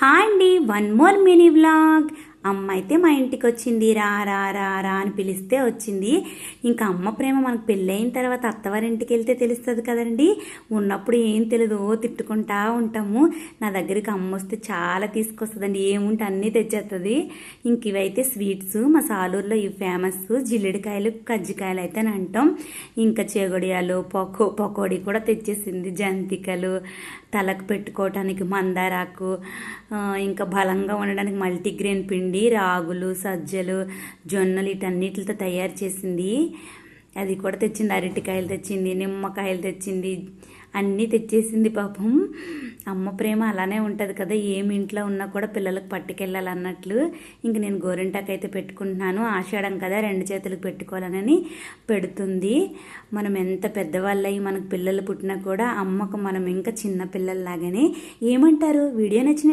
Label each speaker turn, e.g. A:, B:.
A: Hi అండి, one more mini vlog. అమ్మ అయితే మా ఇంటికి వచ్చింది. రా రా రా రా అని పిలిస్తే వచ్చింది. ఇంకా అమ్మ ప్రేమ మనకు పెళ్ళైన తర్వాత అత్తవారింటికి వెళ్తే తెలుస్తుంది కదండి. ఉన్నప్పుడు ఏం తెలియదు, తిట్టుకుంటా ఉంటాము. నా దగ్గరికి అమ్మ వస్తే చాలా తీసుకొస్తుందండి, ఏముంటే అన్నీ తెచ్చేస్తుంది. ఇంక ఇవైతే స్వీట్స్, మా సాలూరులో ఇవి ఫేమస్. జిల్లిడికాయలు, కజ్జికాయలు అయితే అని అంటాం. ఇంకా చేగొడియాలు, పకోడీ కూడా తెచ్చేసింది. జంతికలు, తలకు పెట్టుకోవటానికి మందారాకు, ఇంకా బలంగా ఉండడానికి మల్టీగ్రెయిన్ పిండి, రాగులు, సజ్జలు, జొన్నలు వీటన్నిటితో తయారు చేసింది. అది కూడా తెచ్చింది. అరటికాయలు తెచ్చింది, నిమ్మకాయలు తెచ్చింది, అన్నీ తెచ్చేసింది. పాపం అమ్మ ప్రేమ అలానే ఉంటుంది కదా, ఏమి ఇంట్లో ఉన్నా కూడా పిల్లలకు పట్టుకెళ్ళాలన్నట్లు. ఇంక నేను గోరింటాకు అయితే పెట్టుకుంటున్నాను. ఆషాఢం కదా, 2 చేతులకు పెట్టుకోవాలని పెడుతుంది. మనం ఎంత పెద్దవాళ్ళయి మనకు పిల్లలు పుట్టినా కూడా అమ్మకు మనం ఇంకా చిన్న పిల్లల్లాగానే. ఏమంటారు? వీడియో నచ్చిన